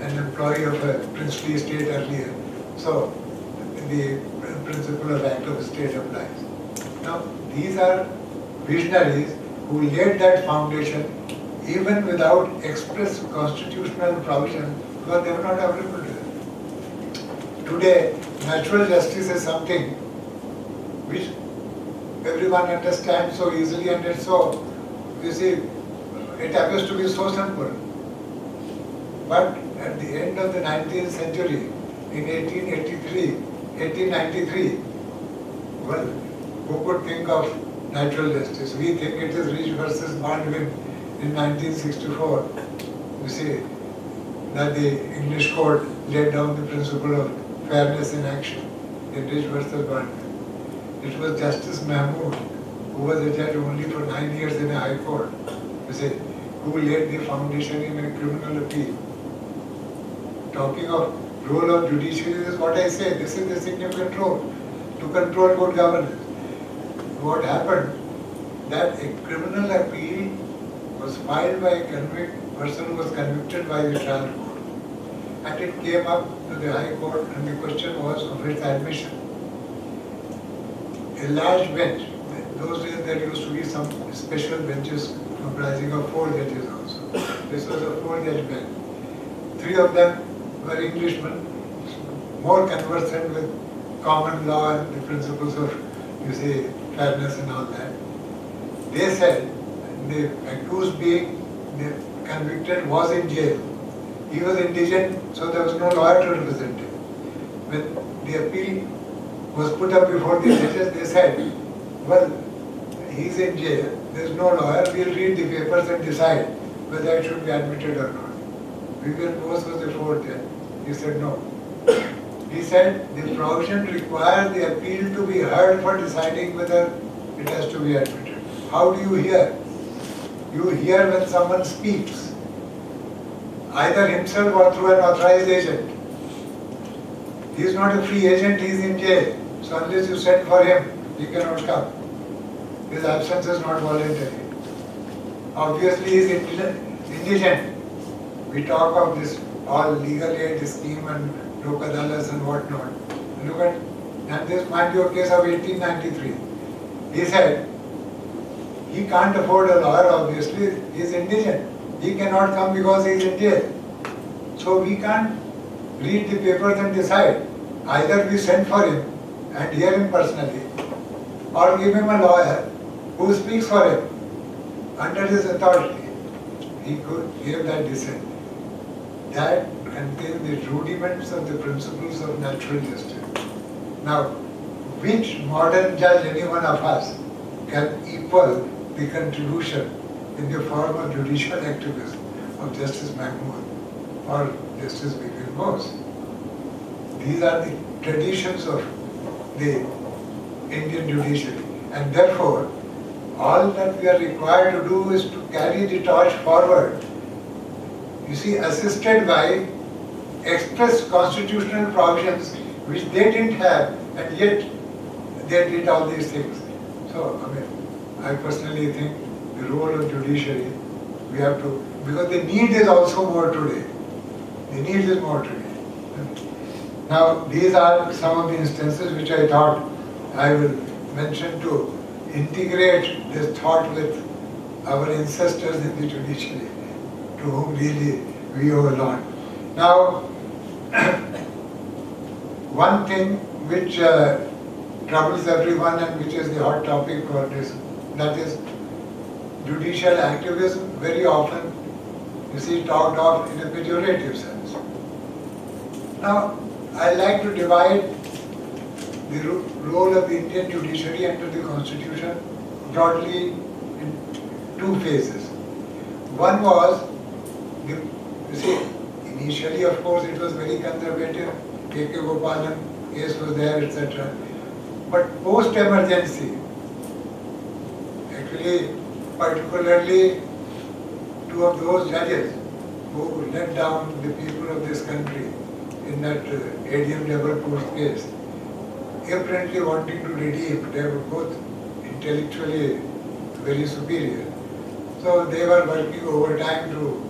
an employee of a princely state earlier. So the principle of act of state applies. Now, these are visionaries who laid that foundation even without express constitutional provision because they were not available to them. Today, natural justice is something which everyone understands so easily, and it's so, you see, it happens to be so simple. But at the end of the 19th century, in 1893, well, who could think of natural justice? We think it is Rich versus Baldwin in 1964. You see, that the English court laid down the principle of fairness in action in Rich versus Baldwin. It was Justice Mahmood, who was a judge only for 9 years in a high court, you see, who laid the foundation in a criminal appeal. Talking of role of judiciary, this is what I say, this is the significant role to control good governance. What happened, that a criminal appeal was filed by a person who was convicted by the trial court, and it came up to the High Court, and the question was of its admission. A large bench, in those days there used to be some special benches comprising of 4 judges also. This was a 4-judge bench. 3 of them were Englishmen, more conversant with common law and the principles of, you see, fairness and all that. They said the accused being the convicted was in jail. He was indigent, so there was no lawyer to represent him. When the appeal was put up before the judges, they said, well, he's in jail, there's no lawyer, we'll read the papers and decide whether it should be admitted or not. Vivian Bose was the 4th judge. He said no. He said the provision requires the appeal to be heard for deciding whether it has to be admitted. How do you hear? You hear when someone speaks, either himself or through an authorized agent. He is not a free agent, he is in jail. So unless you send for him, he cannot come. His absence is not voluntary. Obviously he is indigent. We talk of this all legal aid scheme and lok adalas and whatnot. Look at, and this might be a case of 1893. He said, he can't afford a lawyer, obviously, he is indigent. He cannot come because he is in jail. So we can't read the papers and decide. Either we send for him and hear him personally, or give him a lawyer who speaks for him under his authority. He could give that dissent. That contains the rudiments of the principles of natural justice. Now, which modern judge, any one of us, can equal the contribution in the form of judicial activism of Justice Mahmood or Justice Vivian Bose? These are the traditions of the Indian judiciary, and therefore all that we are required to do is to carry the torch forward. You see, assisted by express constitutional provisions which they didn't have, and yet they did all these things. So, I personally think the role of judiciary, we have to, because the need is also more today. The need is more today. Now, these are some of the instances which I thought I will mention to integrate this thought with our ancestors in the judiciary, to whom really we owe a lot. Now, one thing which troubles everyone and which is the hot topic for this, that is judicial activism, very often, you see, talked of in a pejorative sense. Now, I like to divide the role of the Indian judiciary under the Constitution broadly in 2 phases. One was, you see, initially of course it was very conservative, K.K. Gopalan case was there, etc. But post-emergency, actually particularly 2 of those judges who let down the people of this country in that ADM level post case, apparently wanting to redeem. They were both intellectually very superior. So they were working overtime to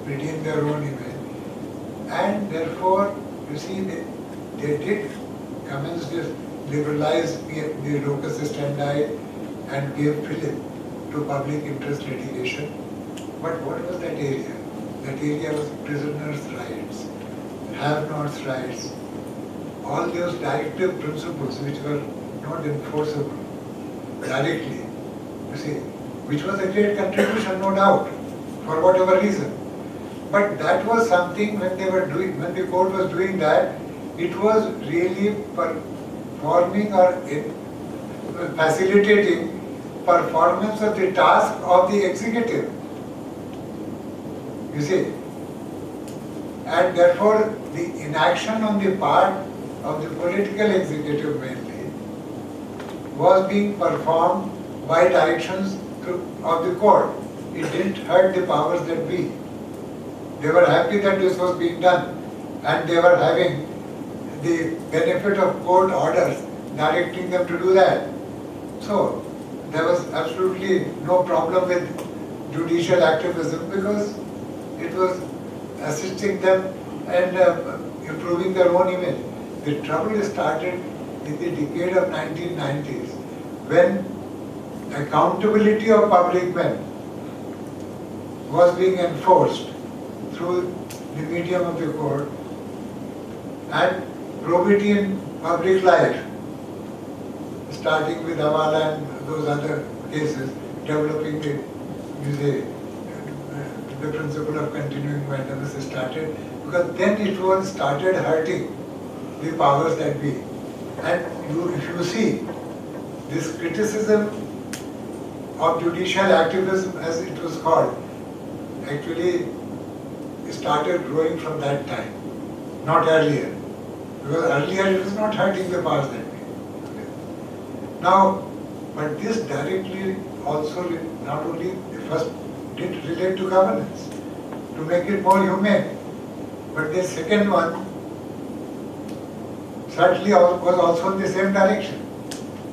redeem their own image. And therefore, you see, they did commence this, liberalize the locus standi and gave fillip to public interest litigation. But what was that area? That area was prisoners' rights, have-nots' rights, all those directive principles which were not enforceable directly, you see, which was a great contribution, no doubt, for whatever reason. But that was something when the court was doing that, it was really performing or facilitating performance of the task of the executive. You see, and therefore the inaction on the part of the political executive mainly was being performed by directions of the court. It didn't hurt the powers that be. They were happy that this was being done, and they were having the benefit of court orders directing them to do that. So there was absolutely no problem with judicial activism because it was assisting them and improving their own image. The trouble started in the decade of 1990s when accountability of public men was being enforced through the medium of the court, and probity in public life, starting with Hawala and those other cases, developing the principle of continuing maintenance started, because then it was started hurting the powers that be. And if you see, this criticism of judicial activism, as it was called, actually started growing from that time, not earlier. Because earlier it was not hurting the powers that be. Now, but this directly also not only first did relate to governance, to make it more humane, but the second one certainly was also in the same direction.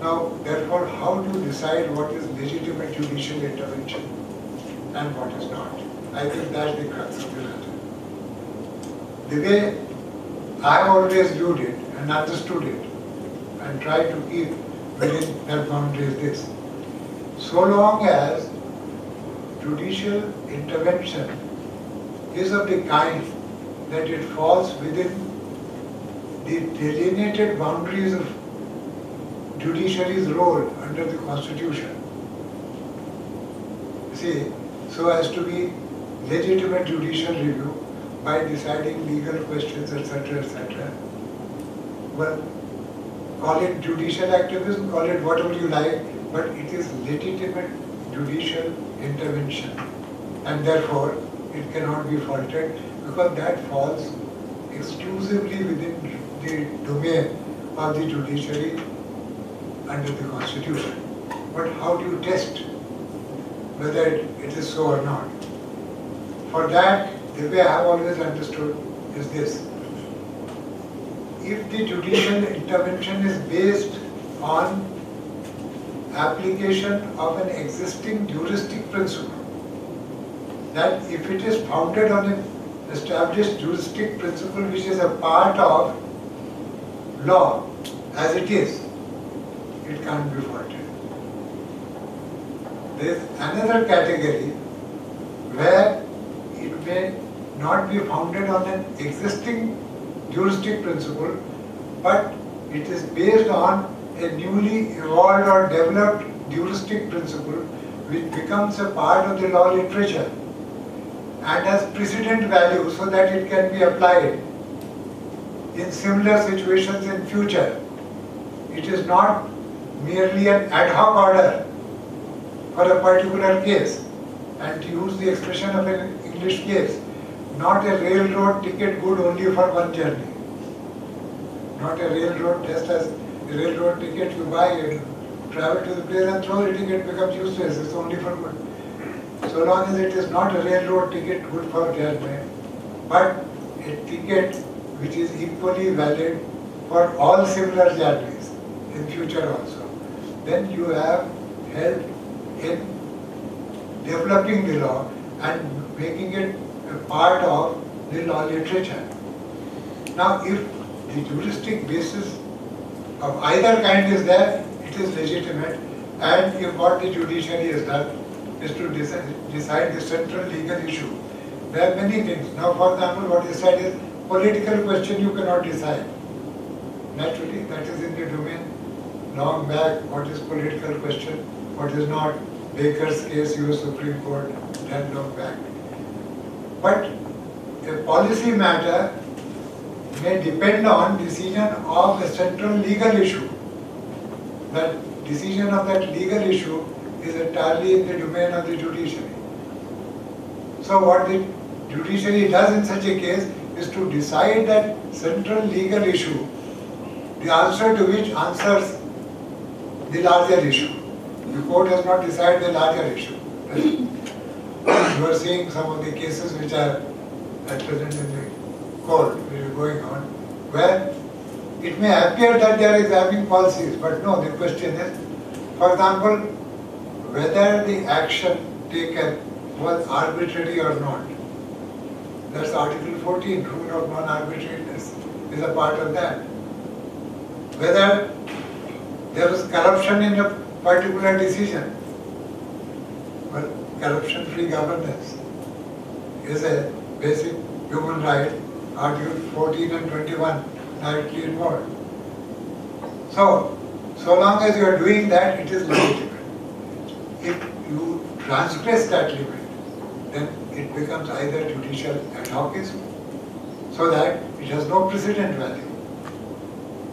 Now, therefore, how to decide what is legitimate judicial intervention and what is not? I think that's the crux of the matter. The way I have always viewed it and understood it and tried to keep within that boundary is this. So long as judicial intervention is of the kind that it falls within the delineated boundaries of judiciary's role under the Constitution. See, so as to be legitimate judicial review by deciding legal questions, etc., etc. Well, call it judicial activism, call it whatever you like, but it is legitimate judicial intervention, and therefore it cannot be faulted because that falls exclusively within the domain of the judiciary under the Constitution. But how do you test whether it is so or not? For that, the way I have always understood is this. If the judicial intervention is based on application of an existing juristic principle, that if it is founded on an established juristic principle which is a part of law as it is, it can't be faulted. There is another category where it may not be founded on an existing juristic principle, but it is based on a newly evolved or developed juristic principle which becomes a part of the law literature and has precedent value so that it can be applied in similar situations in future. It is not merely an ad hoc order for a particular case, and to use the expression of an English case, not a railroad ticket good only for one journey. Not a railroad, just as a railroad ticket you buy and travel to the place and throw the ticket becomes useless, it's only for good. So long as it is not a railroad ticket good for journey, but a ticket which is equally valid for all similar journeys in future also, then you have help in developing the law and making it a part of the law literature. Now, if the juristic basis of either kind is there, it is legitimate, and if what the judiciary has done is to decide the central legal issue, there are many things. Now, for example, what you said is political question you cannot decide. Naturally, that is in the domain long back, what is political question, what is not. Baker's case, US Supreme Court, that long back. But a policy matter may depend on decision of a central legal issue. That decision of that legal issue is entirely in the domain of the judiciary. So what the judiciary does in such a case is to decide that central legal issue, the answer to which answers the larger issue. The court has not decided the larger issue. You are seeing some of the cases which are at present in the court, which are going on, where it may appear that they are examining policies, but no, the question is, for example, whether the action taken was arbitrary or not. That's Article 14, rule of non-arbitrariness, is a part of that. Whether there was corruption in a particular decision. Well, corruption-free governance is a basic human right, Article 14 and 21 directly involved. So long as you are doing that, it is legitimate. If you transgress that limit, then it becomes either judicial ad hocism, so that it has no precedent value,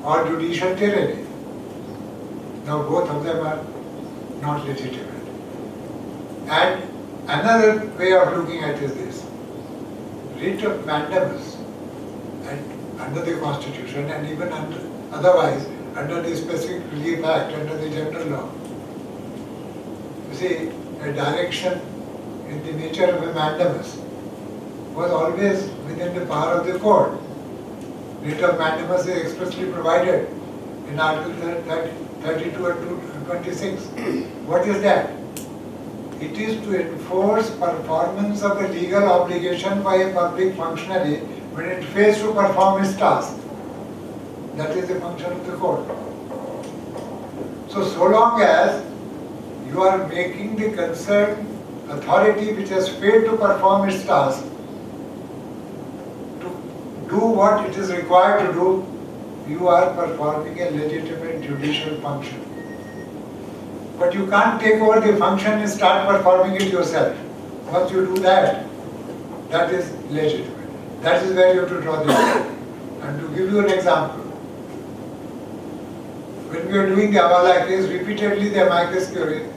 or judicial tyranny. Now both of them are not legitimate. And another way of looking at it is this. Writ of mandamus, and under the Constitution and even otherwise under the Specific Relief Act, under the general law. You see, a direction in the nature of a mandamus was always within the power of the court. Writ of mandamus is expressly provided in Article 32 and 26. What is that? It is to enforce performance of a legal obligation by a public functionary when it fails to perform its task. That is the function of the court. So long as you are making the concerned authority which has failed to perform its task to do what it is required to do, you are performing a legitimate judicial function. But you can't take over the function and start performing it yourself. Once you do that, that is legitimate. That is where you have to draw the line. And to give you an example, when we were doing the Avala case, repeatedly the amicus curiae,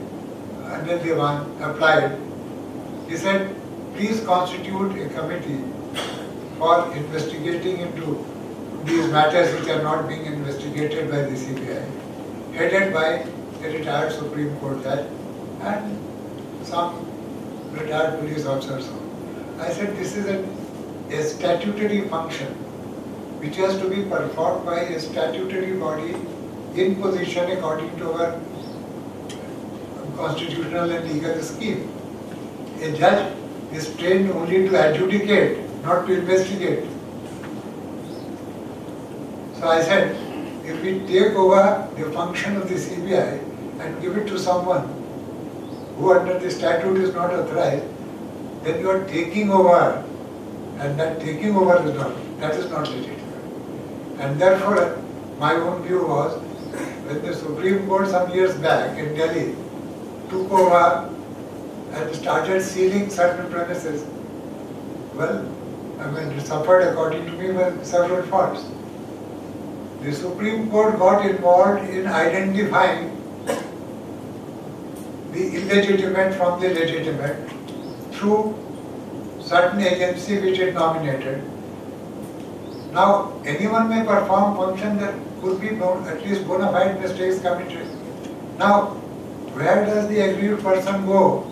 Anil Devan applied. He said, please constitute a committee for investigating into these matters which are not being investigated by the CBI, headed by a retired Supreme Court judge and some retired police officers. I said, this is a statutory function which has to be performed by a statutory body in position according to our constitutional and legal scheme. A judge is trained only to adjudicate, not to investigate. So I said, if we take over the function of the CBI and give it to someone who under the statute is not authorized, then you are taking over, and that taking over is not legitimate. And therefore, my own view was, when the Supreme Court some years back in Delhi took over and started sealing certain premises, well, it suffered, according to me, several faults. The Supreme Court got involved in identifying the illegitimate from the legitimate through certain agency which it nominated. Now, anyone may perform function that could be at least bona fide mistakes committed. Now, where does the aggrieved person go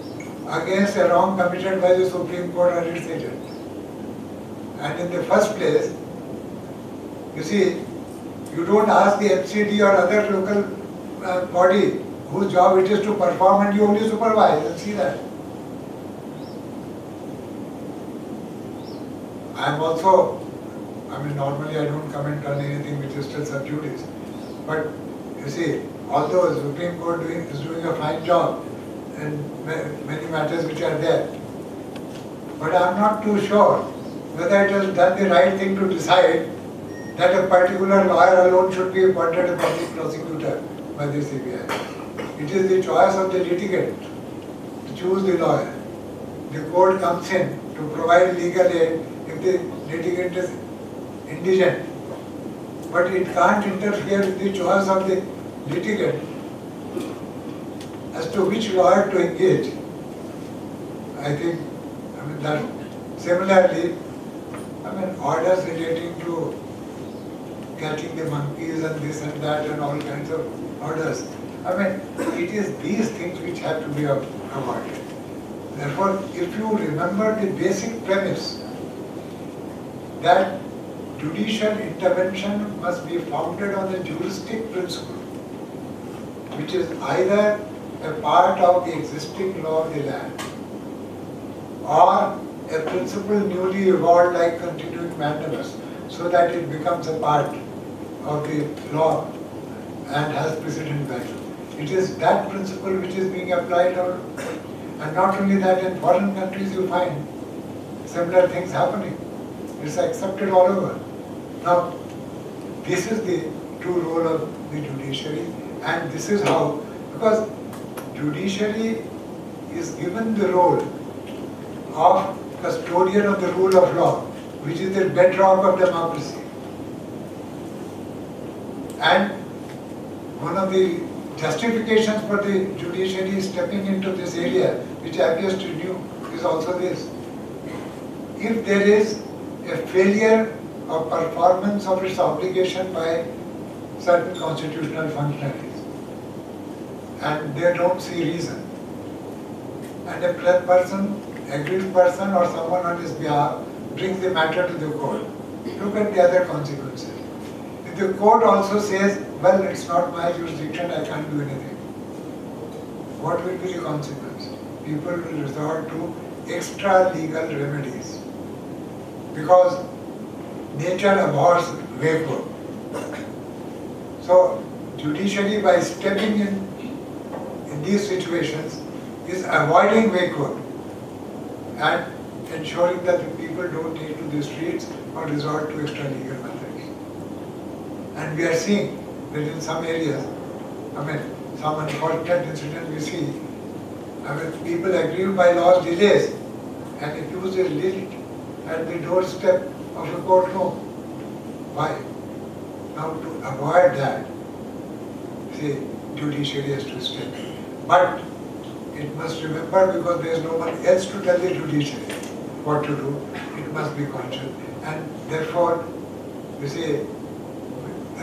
against a wrong committed by the Supreme Court or its agent? And in the first place, you see, you don't ask the MCD or other local body whose job it is to perform, and you only supervise and see that. I am also I mean, normally I don't comment on anything which is still sub judice. But you see, although the Supreme Court is doing a fine job in many matters which are there, but I am not too sure whether it has done the right thing to decide that a particular lawyer alone should be appointed a public prosecutor by the CBI. It is the choice of the litigant to choose the lawyer. The court comes in to provide legal aid if the litigant is indigent, but it can't interfere with the choice of the litigant as to which lawyer to engage. I think, I mean, that similarly, I mean, orders relating to catching the monkeys and this and that and all kinds of orders. I mean, it is these things which have to be avoided. Therefore, if you remember the basic premise that judicial intervention must be founded on the juristic principle, which is either a part of the existing law of the land or a principle newly evolved like continuing mandamus, so that it becomes a part of the law and has precedent value. It is that principle which is being applied out, and not only that, in foreign countries you find similar things happening. It's accepted all over. Now, this is the true role of the judiciary, and this is how, because judiciary is given the role of custodian of the rule of law, which is the bedrock of democracy. And one of the justifications for the judiciary stepping into this area, which appears to you, is also this. If there is a failure of performance of its obligation by certain constitutional functionaries, and they don't see reason, and a person, aggrieved person or someone on his behalf brings the matter to the court, look at the other consequences. If the court also says, well, it's not my jurisdiction, I can't do anything, what will be the consequence? People will resort to extra legal remedies, because nature abhors vacuum. So, judiciary, by stepping in these situations, is avoiding vacuum and ensuring that the people don't take to the streets or resort to extra legal methods. And we are seeing that in some areas, I mean, some unfortunate incident we see, I mean, people aggrieved by laws delays and accused is leaked at the doorstep of a courtroom. Why? Now, to avoid that, see, judiciary has to step in. But it must remember, because there is no one else to tell the judiciary what to do, it must be conscious. And therefore, you see,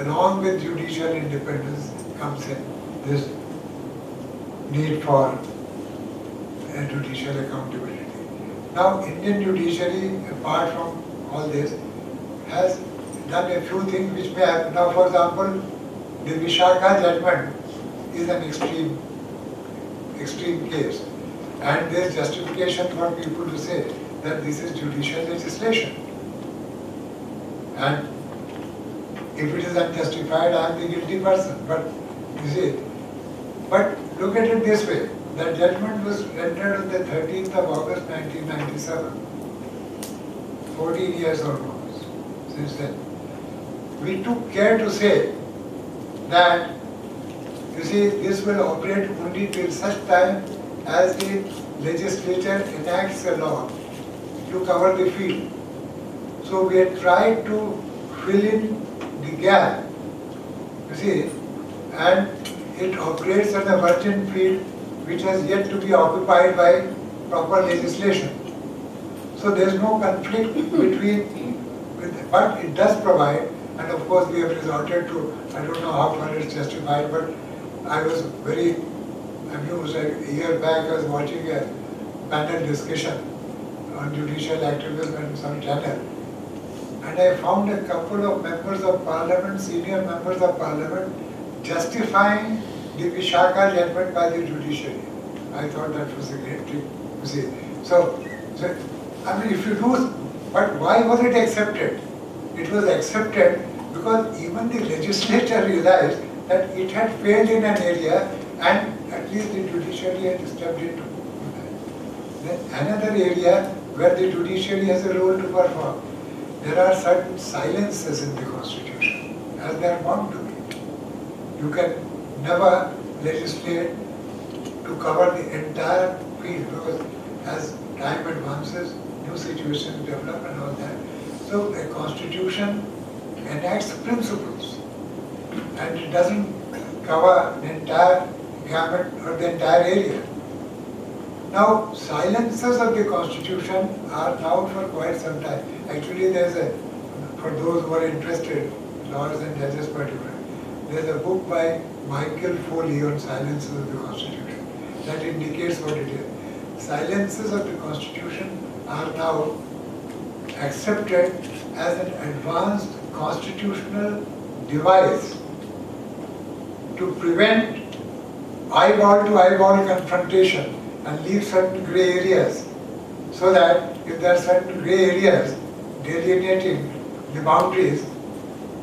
along with judicial independence comes in this need for judicial accountability. Now, Indian judiciary, apart from all this, has done a few things which may happen. Now, for example, the Vishaka judgment is an extreme case, and there is justification for people to say that this is judicial legislation, and if it is unjustified, I am the guilty person. But you see, but look at it this way: that judgment was rendered on the 13th of August 1997. 14 years or more since then. We took care to say that, you see, this will operate only till such time as the legislature enacts a law to cover the field. So we had tried to fill in the gap, you see, and it operates on a virgin field which has yet to be occupied by proper legislation. So there is no conflict but it does provide, and of course we have resorted to, I don't know how far it's justified, but I was very amused. A year back I was watching a panel discussion on judicial activism on some channel, and I found a couple of members of parliament, senior members of parliament, justifying the Vishaka judgment by the judiciary. I thought that was a great trick, you see. So I mean, if you do, but why was it accepted? it was accepted because even the legislature realized that it had failed in an area and at least the judiciary had stepped into that. Then another area where the judiciary has a role to perform. There are certain silences in the constitution, as they are bound to be. You can never legislate to cover the entire field because as time advances, new situations develop and all that. So a constitution enacts principles and it doesn't cover the entire gamut or the entire area. Now, silences of the constitution are now for quite some time. Actually, there's a, for those who are interested, lawyers and judges particularly, there's a book by Michael Foley on silences of the constitution that indicates what it is. Silences of the constitution are now accepted as an advanced constitutional device to prevent eyeball to eyeball confrontation and leave certain grey areas, so that if there are certain grey areas delineating the boundaries,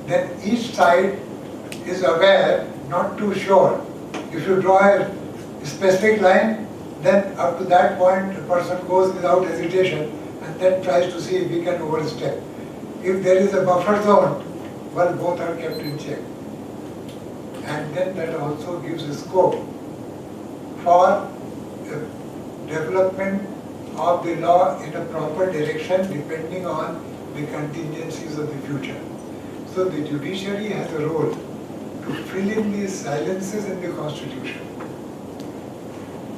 then each side is aware, not too sure. If you draw a specific line, then up to that point the person goes without hesitation and then tries to see if he can overstep. If there is a buffer zone, well, both are kept in check. And then that also gives a scope for development of the law in a proper direction depending on the contingencies of the future. So the judiciary has a role to fill in these silences in the constitution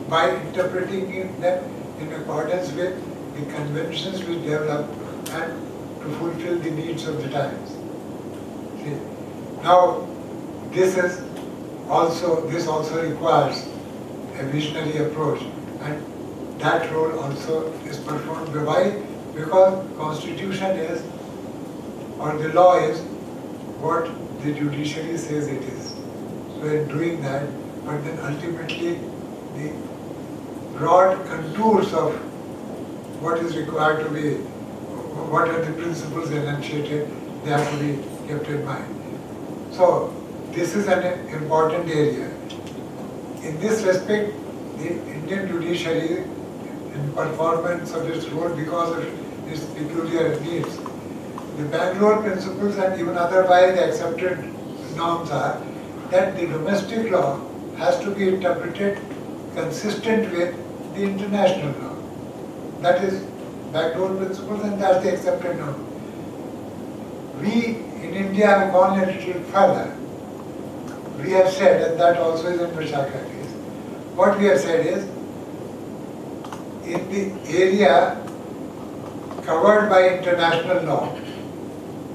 by interpreting them in accordance with the conventions which develop and to fulfill the needs of the times. See? Now, this also requires a visionary approach, and that role also is performed by why? Because constitution is, or the law is, what the judiciary says it is. So in doing that, but then ultimately the broad contours of what is required to be, what are the principles enunciated, they have to be kept in mind. So this is an important area. In this respect, the Indian judiciary, in performance of its role because of its peculiar needs, the Bangalore principles and even otherwise accepted norms are that the domestic law has to be interpreted consistent with the international law. That is Bangalore principles and that's the accepted norm. We in India have gone a little further. We have said, and that also is in Vishaka case, what we have said is, in the area covered by international law,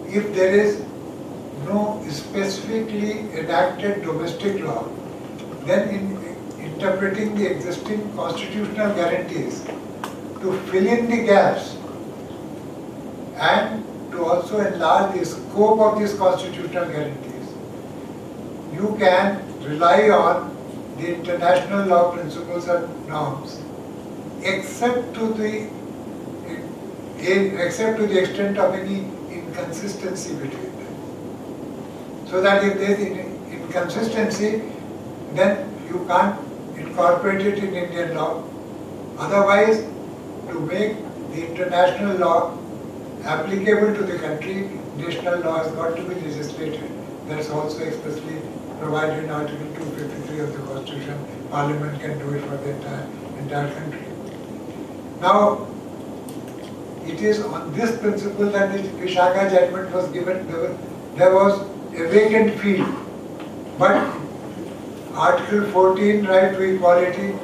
if there is no specifically enacted domestic law, then in interpreting the existing constitutional guarantees to fill in the gaps and to also enlarge the scope of these constitutional guarantees, you can rely on the international law principles and norms except to the extent of any inconsistency between them. So that if there is inconsistency, then you can't incorporate it in Indian law. Otherwise, to make the international law applicable to the country, national law has got to be legislated. That's also expressly provided in Article 253 of the Constitution. Parliament can do it for the entire country. Now, it is on this principle that the Vishaka judgment was given. There was a vacant field. But Article 14, right to equality,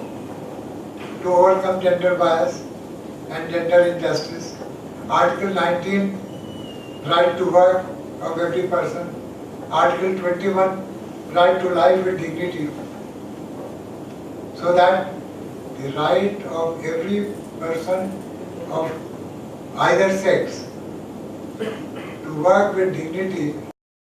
to overcome gender bias and gender injustice. Article 19, right to work of every person. Article 21, right to life with dignity. So that the right of every person of either sex to work with dignity